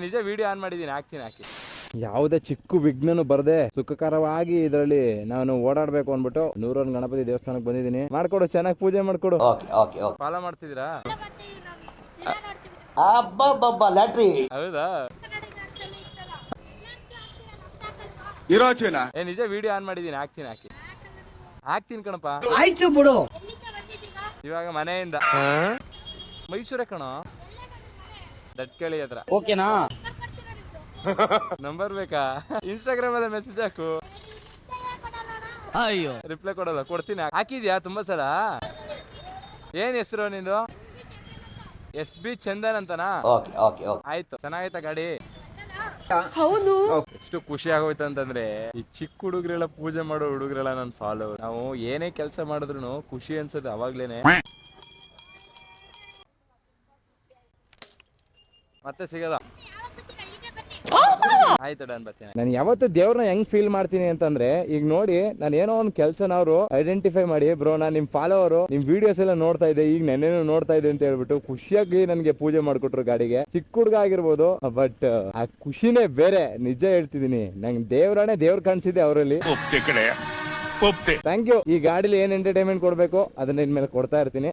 ನಿಜ video on ಮಾಡಿದೀನಿ, ಹಾಕಿ. ಯಾವುದೇ ಚಿಕ್ಕ ವಿಘ್ನನು ಬರದೆ ಸುಖಕರವಾಗಿ ಇದರಲ್ಲಿ ನಾನು ಓಡಾಡ್ಬೇಕು ಅನ್ಬಿಟ್ಟು ನೂರೊಂದು ಗಣಪತಿ ದೇವಸ್ಥಾನಕ್ಕೆ ಬಂದಿದ್ದೀನಿ. ಮಾಡ್ಕೊಡು, ಚೆನ್ನಾಗಿ ಪೂಜೆ ಮಾಡ್ಕೊಡು. ಫಾಲೋ ಮಾಡ್ತಿದ್ದೀರಾ? ಲ್ಯಾಟ್ರಿ ಹೌದಾ? ನಿಜ ವಿಡಿಯೋ ಆನ್ ಮಾಡಿದೀನಿ, ಹಾಕ್ತೀನಿ ಕಣಪ್ಪ. ಆಯ್ತು ಬಿಡು. ಇವಾಗ ಮನೆಯಿಂದ ಮೈಸೂರೇ ಕಣೋ, ದಟ್ಕಳಿ ಹತ್ರ. ಓಕೆನಾ? ನಂಬರ್ ಬೇಕಾ? ಇನ್ಸ್ಟಾಗ್ರಾಮ್ ಅಲ್ಲೇ ಮೆಸೇಜ್ ಹಾಕು. ಅಯ್ಯೋ, ರಿಪ್ಲೈ ಕೊಡಲ್ಲ, ಕೊಡ್ತೀನಿ. ಹಾಕಿದ್ಯಾ ತುಂಬಾ ಸಲ? ಏನ್ ಹೆಸರು ನಿಂದು? SB ಚಂದನ್ ಅಂತನಾ? ಆಯ್ತು, ಚೆನ್ನಾಗೈತಾ ಗಾಡಿ? ಹೌದು. ಎಷ್ಟು ಖುಷಿ ಆಗೋಯ್ತು ಅಂತಂದ್ರೆ, ಈ ಚಿಕ್ಕ ಹುಡುಗರೆಲ್ಲ ಪೂಜೆ ಮಾಡೋ ಹುಡುಗರೆಲ್ಲ ನನ್ ಫಾಲೋ. ನಾವು ಏನೇ ಕೆಲಸ ಮಾಡಿದ್ರು ಖುಷಿ ಅನ್ಸೋದು ಅವಾಗ್ಲೇನೆ. ಮತ್ತೆ ಸಿಗದ? ಆಯ್ತು, ಡನ್, ಬರ್ತೀನಿ. ನಾನು ಯಾವತ್ತು ದೇವ್ರನ್ನ ಹೆಂಗ್ ಫೀಲ್ ಮಾಡ್ತೀನಿ ಅಂತಂದ್ರೆ, ಈಗ ನೋಡಿ ನಾನು ಏನೋ ಒಂದು ಕೆಲಸನವರು ಐಡೆಂಟಿಫೈ ಮಾಡಿ, ಬ್ರೋ ನಾನು ನಿಮ್ ಫಾಲೋವರು, ನಿಮ್ ವಿಡಿಯೋಸ್ ಎಲ್ಲ ನೋಡ್ತಾ ಇದ್ದೆ, ಈಗ ನೆನ್ನೆನೂ ನೋಡ್ತಾ ಇದ್ದೆ ಅಂತ ಹೇಳ್ಬಿಟ್ಟು ಖುಷಿಯಾಗಿ ನನಗೆ ಪೂಜೆ ಮಾಡ್ಕೊಟ್ರು ಗಾಡಿಗೆ. ಚಿಕ್ಕ ಹುಡುಗ ಆಗಿರ್ಬೋದು, ಬಟ್ ಆ ಖುಷಿನೇ ಬೇರೆ. ನಿಜ ಹೇಳ್ತಿದೀನಿ, ನಂಗೆ ದೇವ್ರ ಕಾಣಿಸಿದೆ ಅವರಲ್ಲಿ. Thank you. ಈ ಗಾಡಿಲಿ ಏನ್ ಎಂಟರ್ಟೈನ್ಮೆಂಟ್ ಕೊಡ್ಬೇಕು ಅದನ್ನ ಇನ್ಮೇಲೆ ಕೊಡ್ತಾ ಇರ್ತೀನಿ.